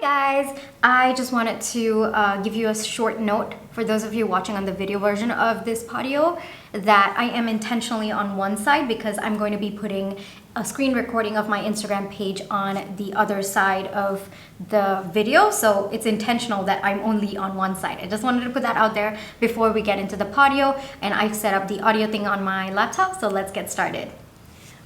Guys, I just wanted to give you a short note for those of you watching on the video version of this podeo that I am intentionally on one side because I'm going to be putting a screen recording of my Instagram page on the other side of the video. So it's intentional that I'm only on one side. I just wanted to put that out there before we get into the podeo, and I've set up the audio thing on my laptop, so let's get started.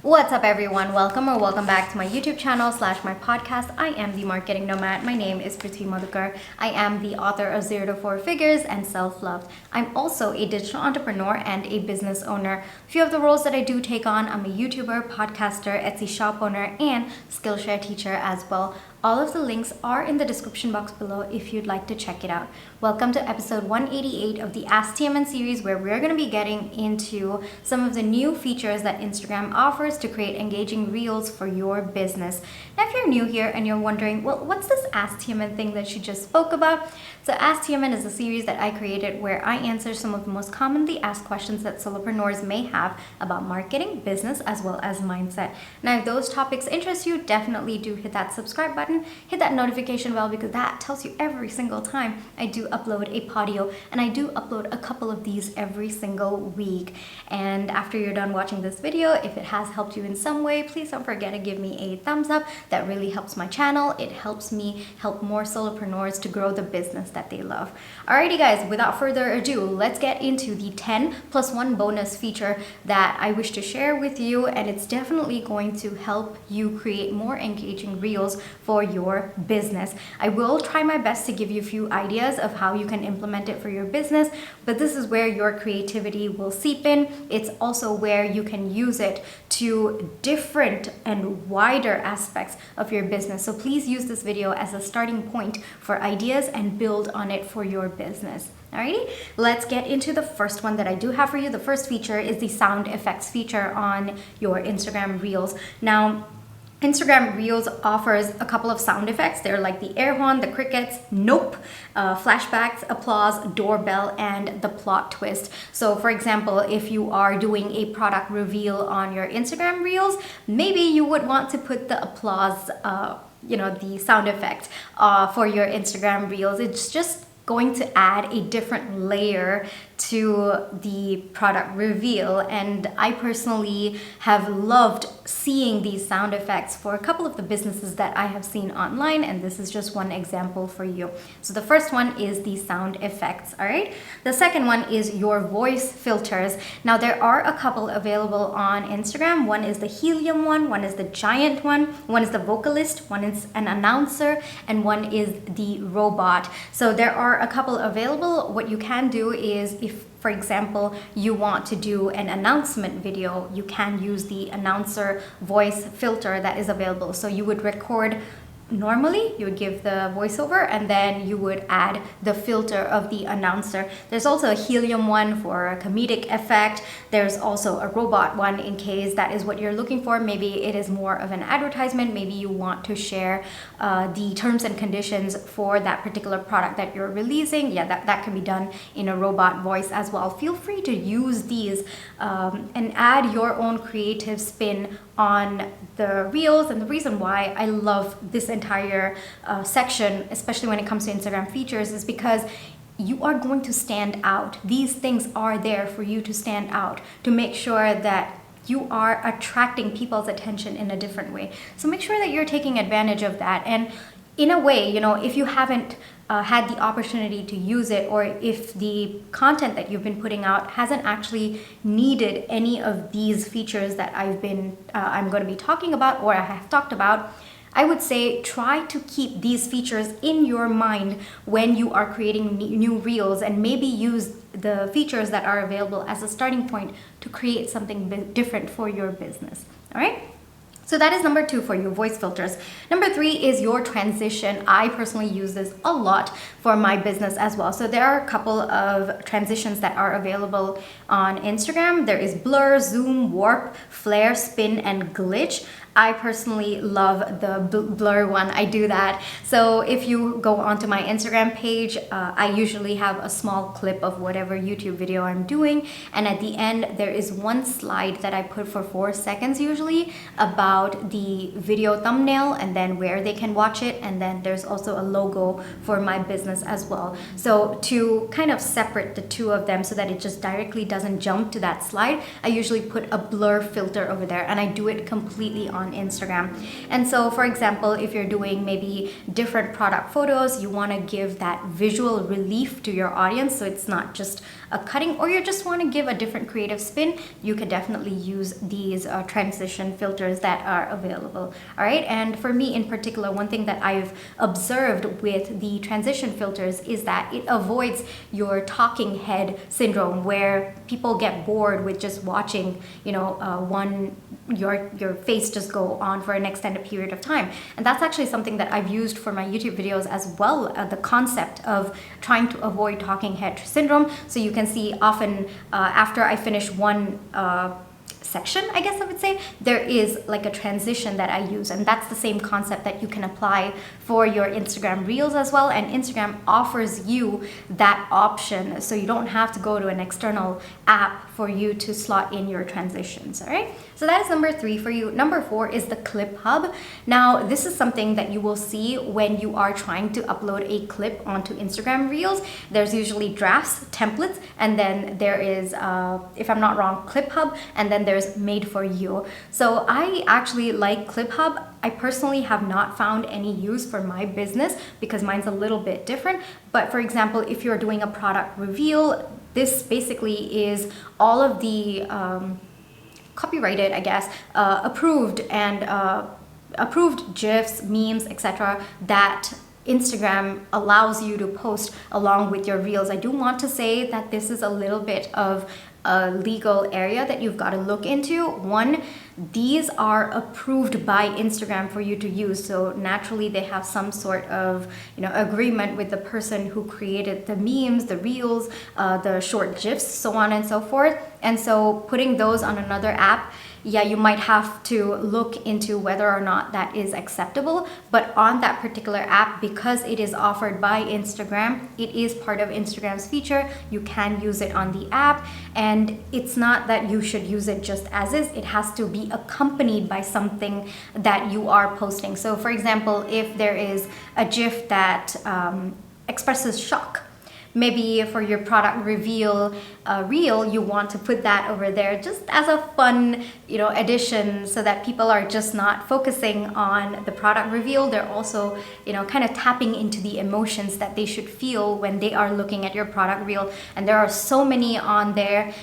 What's up everyone? Welcome back to my YouTube channel / my podcast. I am the Marketing Nomad. My name is Prithvi Madhukar. I am the author of 0 to 4 Figures and Self-Love. I'm also a digital entrepreneur and a business owner. A few of the roles that I do take on, I'm a YouTuber, podcaster, Etsy shop owner, and Skillshare teacher as well. All of the links are in the description box below if you'd like to check it out. Welcome to episode 188 of the Ask TMN series, where we're going to be getting into some of the new features that Instagram offers to create engaging reels for your business. Now, if you're new here and you're wondering, well, what's this Ask TMN thing that she just spoke about? So Ask TMN is a series that I created where I answer some of the most commonly asked questions that solopreneurs may have about marketing, business, as well as mindset. Now, if those topics interest you, definitely do hit that subscribe button, hit that notification bell, because that tells you every single time I do upload a podeo, and I do upload a couple of these every single week. And after you're done watching this video, if it has helped you in some way, please don't forget to give me a thumbs up. That really helps my channel. It helps me help more solopreneurs to grow the business that they love. Alrighty guys, without further ado, let's get into the 10+1 bonus feature that I wish to share with you, and it's definitely going to help you create more engaging reels for your business. I will try my best to give you a few ideas of how you can implement it for your business, but this is where your creativity will seep in. It's also where you can use it to different and wider aspects of your business. So please use this video as a starting point for ideas and build on it for your business. Alrighty, let's get into the first one that I do have for you. The first feature is the sound effects feature on your Instagram Reels. Now, Instagram Reels offers a couple of sound effects. They're like the air horn, the crickets, nope, flashbacks, applause, doorbell, and the plot twist. So for example, if you are doing a product reveal on your Instagram Reels, maybe you would want to put the applause, the sound effect for your Instagram Reels. It's just going to add a different layer to the product reveal, and I personally have loved seeing these sound effects for a couple of the businesses that I have seen online, and this is just one example for you. So the first one is the sound effects. All right, the second one is your voice filters. Now there are a couple available on Instagram. One is the helium one is the giant one is the vocalist, one is an announcer, and one is the robot. So there are a couple available. What you can do is, if for example, you want to do an announcement video, you can use the announcer voice filter that is available. So you would record normally, you would give the voiceover, and then you would add the filter of the announcer. There's also a helium one for a comedic effect. There's also a robot one in case that is what you're looking for. Maybe it is more of an advertisement. Maybe you want to share the terms and conditions for that particular product that you're releasing. Yeah, that can be done in a robot voice as well. Feel free to use these and add your own creative spin on the reels. And the reason why I love this entire section, especially when it comes to Instagram features, is because you are going to stand out. These things are there for you to stand out, to make sure that you are attracting people's attention in a different way. So make sure that you're taking advantage of that. And in a way, if you haven't had the opportunity to use it, or if the content that you've been putting out hasn't actually needed any of these features that I'm going to be talking about, or I have talked about, I would say try to keep these features in your mind when you are creating new reels, and maybe use the features that are available as a starting point to create something different for your business. All right? So that is number 2 for you, voice filters. Number 3 is your transition. I personally use this a lot for my business as well. So there are a couple of transitions that are available on Instagram. There is blur, zoom, warp, flare, spin, and glitch. I personally love the blur one. I do that. So if you go onto my Instagram page, I usually have a small clip of whatever YouTube video I'm doing. And at the end, there is one slide that I put for 4 seconds usually about the video thumbnail and then where they can watch it. And then there's also a logo for my business as well. So to kind of separate the two of them so that it just directly doesn't jump to that slide, I usually put a blur filter over there, and I do it completely on Instagram. And so for example, if you're doing maybe different product photos, you want to give that visual relief to your audience so it's not just a cutting, or you just want to give a different creative spin, you can definitely use these transition filters that are available. All right, and for me in particular, one thing that I've observed with the transition filters is that it avoids your talking head syndrome, where people get bored with just watching, you know, your face just go on for an extended period of time. And that's actually something that I've used for my YouTube videos as well, the concept of trying to avoid talking head syndrome. So you can see often after I finish one section, I guess I would say, there is like a transition that I use, and that's the same concept that you can apply for your Instagram Reels as well. And Instagram offers you that option, so you don't have to go to an external app for you to slot in your transitions. All right, so that is number 3 for you. Number 4 is the Clip Hub. Now this is something that you will see when you are trying to upload a clip onto Instagram Reels. There's usually drafts, templates, and then there is if I'm not wrong, Clip Hub, and then there's Made for You. So I actually like Clip Hub. I personally have not found any use for my business because mine's a little bit different. But for example, if you're doing a product reveal, this basically is all of the copyrighted, I guess, approved GIFs, memes, etc. that Instagram allows you to post along with your Reels. I do want to say that this is a little bit of a legal area that you've got to look into. One, these are approved by Instagram for you to use, so naturally they have some sort of, you know, agreement with the person who created the memes, the Reels, the short GIFs, so on and so forth. And so putting those on another app, yeah, you might have to look into whether or not that is acceptable. But on that particular app, because it is offered by Instagram, it is part of Instagram's feature. You can use it on the app, and it's not that you should use it just as is. It has to be accompanied by something that you are posting. So for example, if there is a GIF that expresses shock, maybe for your product reveal reel, you want to put that over there just as a fun, you know, addition, so that people are just not focusing on the product reveal. They're also, you know, kind of tapping into the emotions that they should feel when they are looking at your product reel. And there are so many on there.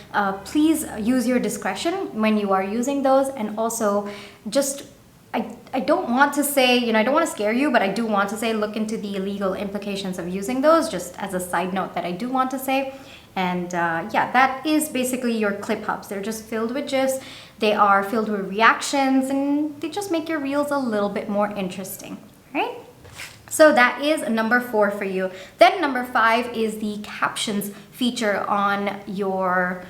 Please use your discretion when you are using those. And also just, I don't want to say, you know, I don't want to scare you, but I do want to say look into the legal implications of using those, just as a side note that I do want to say. And yeah, that is basically your Clip Hubs. They're just filled with GIFs. They are filled with reactions, and they just make your Reels a little bit more interesting, right? So that is number 4 for you. Then number 5 is the captions feature on your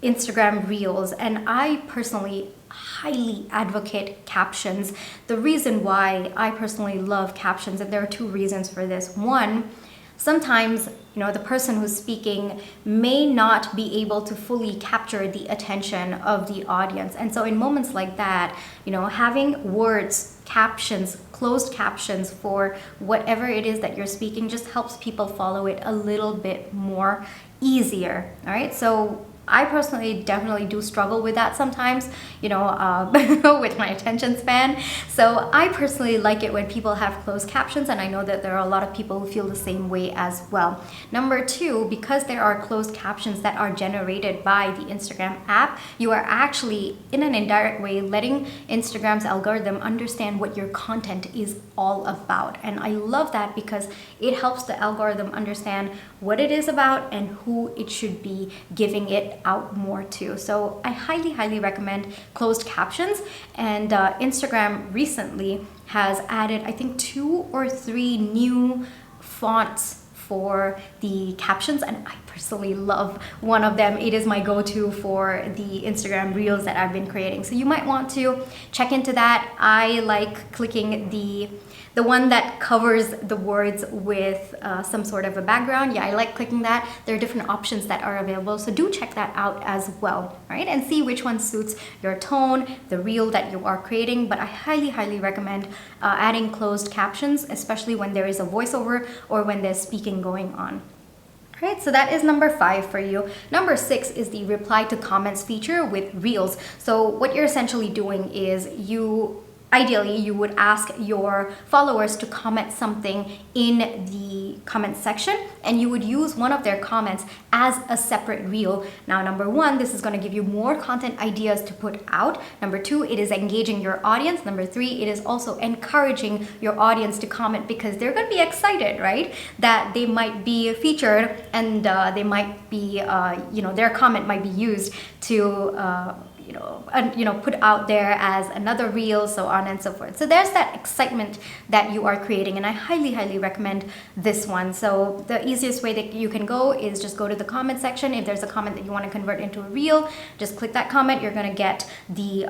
Instagram Reels. And I personally highly advocate captions. The reason why I personally love captions, and there are 2 reasons for this. One, sometimes, you know, the person who's speaking may not be able to fully capture the attention of the audience. And so in moments like that, you know, having words, captions, closed captions for whatever it is that you're speaking just helps people follow it a little bit more easier. All right, so I personally definitely do struggle with that sometimes, you know, with my attention span. So I personally like it when people have closed captions, and I know that there are a lot of people who feel the same way as well. Number 2, because there are closed captions that are generated by the Instagram app, you are actually, in an indirect way, letting Instagram's algorithm understand what your content is all about. And I love that because it helps the algorithm understand what it is about and who it should be giving it out more to. So I highly recommend closed captions. And Instagram recently has added, I think, 2 or 3 new fonts for the captions, and I personally love one of them. It is my go-to for the Instagram Reels that I've been creating. So you might want to check into that. I like clicking the one that covers the words with some sort of a background. Yeah, I like clicking that. There are different options that are available, so do check that out as well, right? And see which one suits your tone, the reel that you are creating. But I highly recommend adding closed captions, especially when there is a voiceover or when there's speaking going on. Right, so that is number 5 for you. Number 6 is the reply to comments feature with Reels. So what you're essentially doing is ideally, you would ask your followers to comment something in the comment section, and you would use one of their comments as a separate reel. Now, number 1, this is going to give you more content ideas to put out. Number 2, it is engaging your audience. Number 3, it is also encouraging your audience to comment, because they're going to be excited, right? That they might be featured, and they might be, their comment might be used to put out there as another reel, so on and so forth. So there's that excitement that you are creating, and I highly recommend this one. So the easiest way that you can go is just go to the comment section. If there's a comment that you want to convert into a reel, just click that comment. You're going to get the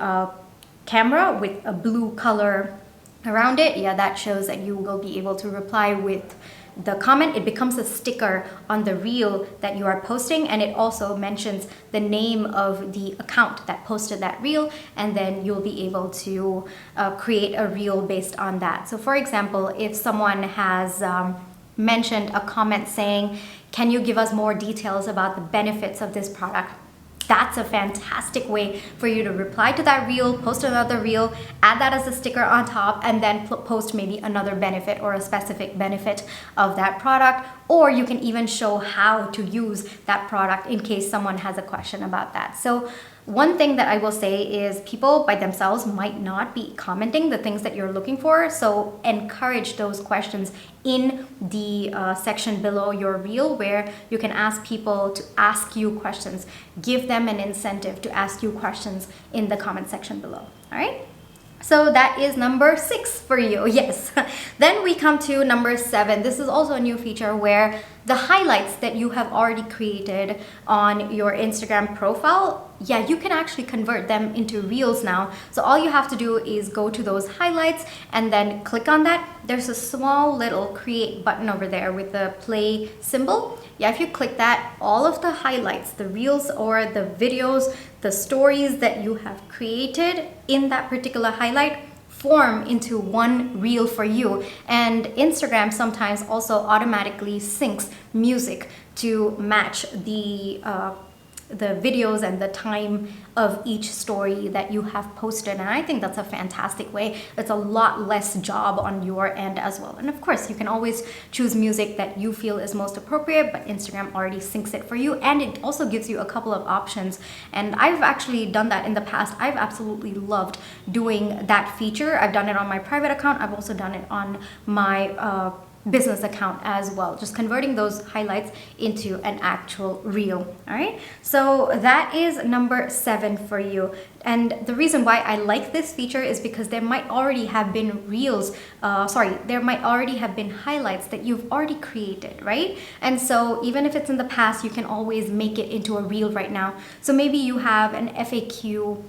camera with a blue color around it. Yeah, that shows that you will be able to reply with the comment. It becomes a sticker on the reel that you are posting, and it also mentions the name of the account that posted that reel, and then you'll be able to create a reel based on that. So for example, if someone has mentioned a comment saying, "Can you give us more details about the benefits of this product?" That's a fantastic way for you to reply to that reel, post another reel, add that as a sticker on top, and then post maybe another benefit or a specific benefit of that product. Or you can even show how to use that product in case someone has a question about that. So one thing that I will say is people by themselves might not be commenting the things that you're looking for. So encourage those questions in the section below your reel, where you can ask people to ask you questions. Give them an incentive to ask you questions in the comment section below. All right. So that is number 6 for you. Yes. Then we come to number 7. This is also a new feature where the highlights that you have already created on your Instagram profile, yeah, you can actually convert them into reels now. So all you have to do is go to those highlights and then click on that. There's a small little create button over there with the play symbol. Yeah, if you click that, all of the highlights, the reels or the videos, the stories that you have created in that particular highlight form into one reel for you. And Instagram sometimes also automatically syncs music to match the videos and the time of each story that you have posted. And I think that's a fantastic way. It's a lot less job on your end as well. And of course, you can always choose music that you feel is most appropriate, but Instagram already syncs it for you. And it also gives you a couple of options. And I've actually done that in the past. I've absolutely loved doing that feature. I've done it on my private account. I've also done it on my business account as well, just converting those highlights into an actual reel. All right, so that is number 7 for you. And the reason why I like this feature is because there might already have been there might already have been highlights that you've already created, right? And so even if it's in the past, you can always make it into a reel right now. So maybe you have an FAQ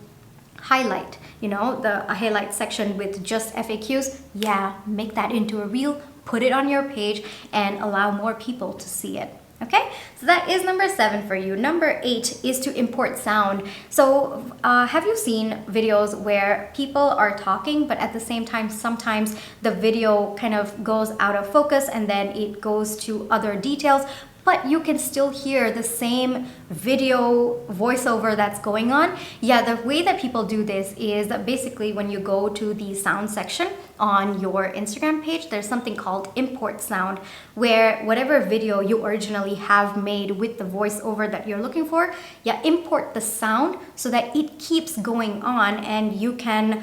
highlight, the highlight section with just FAQs. Yeah, make that into a reel, put it on your page, and allow more people to see it. Okay, so that is number 7 for you. Number 8 is to import sound. So have you seen videos where people are talking, but at the same time, sometimes the video kind of goes out of focus and then it goes to other details, but you can still hear the same video voiceover that's going on? Yeah, the way that people do this is that basically when you go to the sound section on your Instagram page, there's something called import sound, where whatever video you originally have made with the voiceover that you're looking for, yeah, import the sound so that it keeps going on, and you can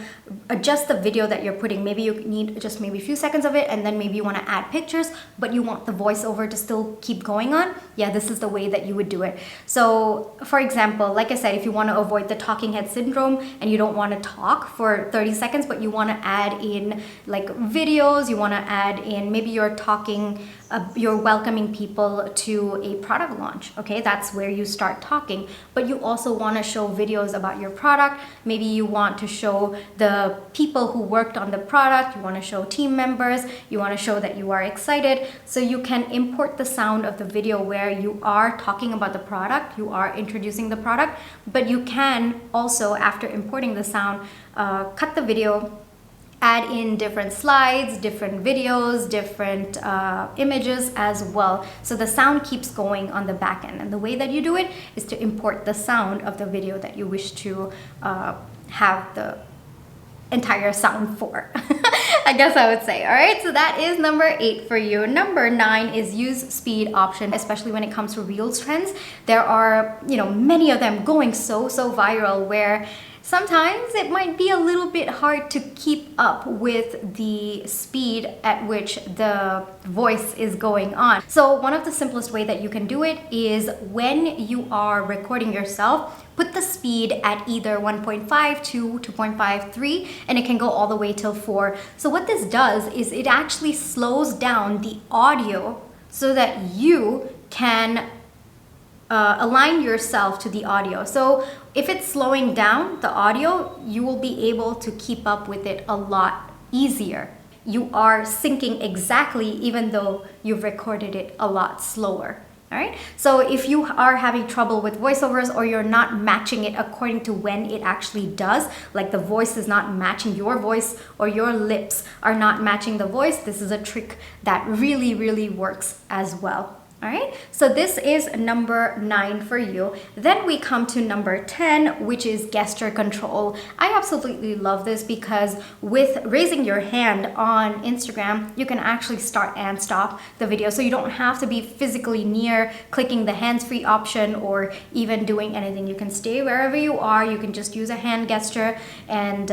adjust the video that you're putting. Maybe you need just maybe a few seconds of it, and then maybe you want to add pictures, but you want the voiceover to still keep going on. Yeah, this is the way that you would do it. So for example, like I said, if you want to avoid the talking head syndrome and you don't want to talk for 30 seconds, but you want to add in in like videos, you want to add in, maybe you're talking, you're welcoming people to a product launch. Okay, that's where you start talking, but you also want to show videos about your product. Maybe you want to show the people who worked on the product, you want to show team members, you want to show that you are excited. So you can import the sound of the video where you are talking about the product, you are introducing the product, but you can also, after importing the sound, cut the video, add in different slides, different videos, different images as well. So the sound keeps going on the back end. And the way that you do it is to import the sound of the video that you wish to have the entire sound for. I guess I would say. All right, so that is number 8 for you. Number 9 is use speed option, especially when it comes to Reels trends. There are, many of them going so viral, where sometimes it might be a little bit hard to keep up with the speed at which the voice is going on. So one of the simplest way that you can do it is when you are recording yourself, put the speed at either 1.5 to 2.53, and it can go all the way till 4. So what this does is it actually slows down the audio so that you can align yourself to the audio. So if it's slowing down the audio, you will be able to keep up with it a lot easier. You are syncing exactly, even though you've recorded it a lot slower. All right. So if you are having trouble with voiceovers, or you're not matching it according to when it actually does, like the voice is not matching your voice or your lips are not matching the voice, this is a trick that really works as well. All right, so this is number 9 for you. Then we come to number 10, which is gesture control. I absolutely love this because with raising your hand on Instagram, you can actually start and stop the video. So you don't have to be physically near clicking the hands-free option or even doing anything. You can stay wherever you are. You can just use a hand gesture and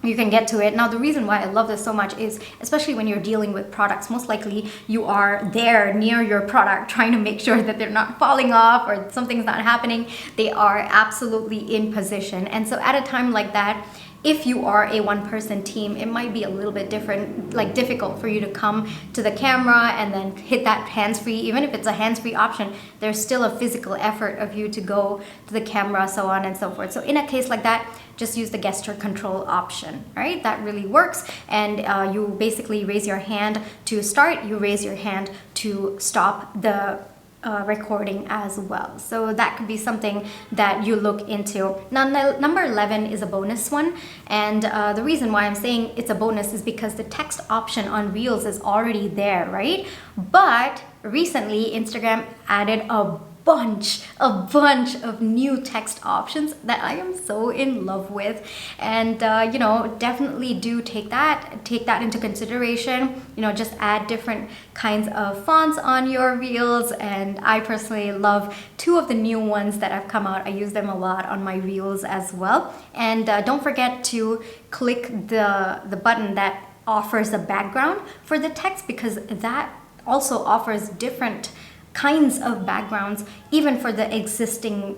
you can get to it. Now, the reason why I love this so much is, especially when you're dealing with products, most likely you are there near your product trying to make sure that they're not falling off or something's not happening. They are absolutely in position. And so at a time like that, if you are a one-person team, it might be a little bit difficult for you to come to the camera and then hit that hands-free. Even if it's a hands-free option, there's still a physical effort of you to go to the camera, so on and so forth. So in a case like that, just use the gesture control option, right? That really works. And you basically raise your hand to start, you raise your hand to stop the recording as well. So that could be something that you look into. Now, number 11 is a bonus one. And the reason why I'm saying it's a bonus is because the text option on Reels is already there, right? But recently, Instagram added a bunch of new text options that I am so in love with, and definitely do take that into consideration. Just add different kinds of fonts on your Reels, and I personally love 2 of the new ones that have come out. I use them a lot on my Reels as well. And don't forget to click the button that offers a background for the text, because that also offers different kinds of backgrounds even for the existing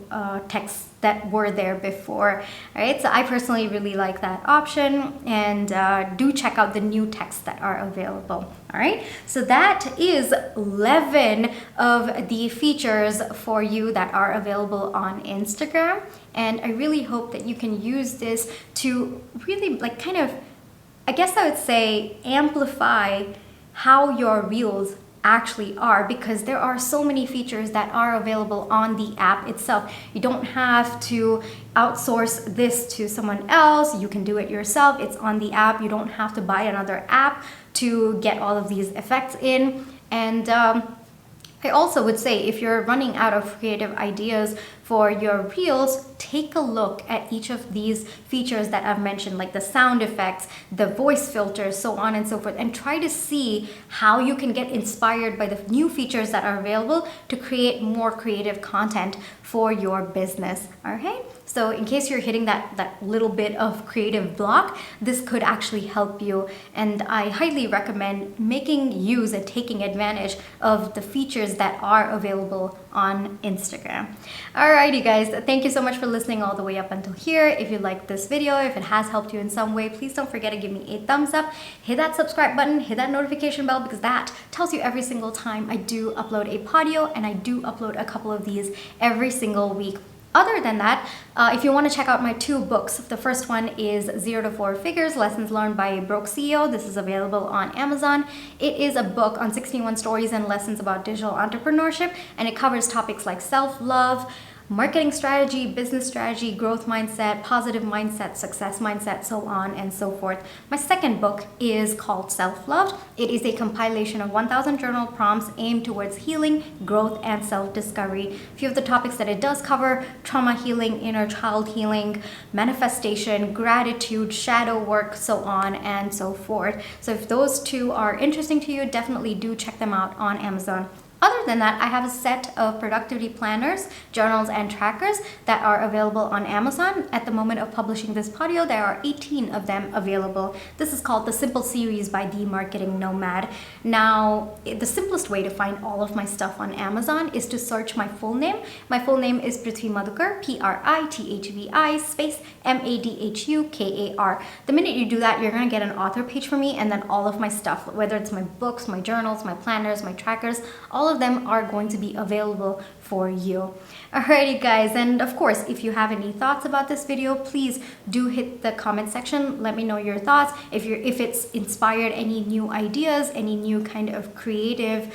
texts that were there before. All right, so I personally really like that option, and do check out the new texts that are available. All right, so that is 11 of the features for you that are available on Instagram, and I really hope that you can use this to really I guess I would say amplify how your Reels actually are, because there are so many features that are available on the app itself. You don't have to outsource this to someone else. You can do it yourself. It's on the app. You don't have to buy another app to get all of these effects in. And I also would say, if you're running out of creative ideas for your Reels, take a look at each of these features that I've mentioned, like the sound effects, the voice filters, so on and so forth, and try to see how you can get inspired by the new features that are available to create more creative content for your business. Okay, so in case you're hitting that little bit of creative block, this could actually help you, and I highly recommend making use and taking advantage of the features that are available on Instagram. Alrighty guys, thank you so much for listening all the way up until here. If you liked this video, if it has helped you in some way, please don't forget to give me a thumbs up, hit that subscribe button, hit that notification bell, because that tells you every single time I do upload a podeo, and I do upload a couple of these every single week. Other than that, if you want to check out my 2 books, the first one is 0 to 4 Figures, Lessons Learned by a Broke CEO. This is available on Amazon. It is a book on 61 stories and lessons about digital entrepreneurship, and it covers topics like self-love, marketing strategy, business strategy, growth mindset, positive mindset, success mindset, so on and so forth. My second book is called Self-Love. It is a compilation of 1,000 journal prompts aimed towards healing, growth, and self-discovery. A few of the topics that it does cover: trauma healing, inner child healing, manifestation, gratitude, shadow work, so on and so forth. So if those 2 are interesting to you, definitely do check them out on Amazon. Other than that, I have a set of productivity planners, journals, and trackers that are available on Amazon. At the moment of publishing this podeo, there are 18 of them available. This is called the Simple Series by The Marketing Nomad. Now, the simplest way to find all of my stuff on Amazon is to search my full name. My full name is Prithvi Madhukar, Prithvi space Madhukar. The minute you do that, you're going to get an author page for me, and then all of my stuff, whether it's my books, my journals, my planners, my trackers, all of them are going to be available for you. Alrighty guys, and of course, if you have any thoughts about this video, please do hit the comment section. Let me know your thoughts. If it's inspired any new ideas, any new kind of creative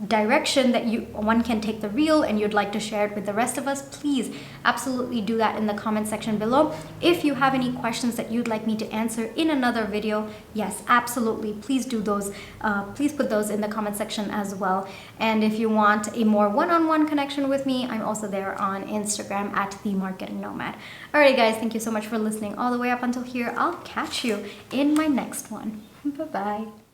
direction that one can take the reel, and you'd like to share it with the rest of us, please absolutely do that in the comment section below. If you have any questions that you'd like me to answer in another video, yes, absolutely, please do those. Please put those in the comment section as well. And if you want a more one-on-one connection with me, I'm also there on Instagram at The Marketing Nomad. Alright guys, thank you so much for listening all the way up until here. I'll catch you in my next one. Bye-bye.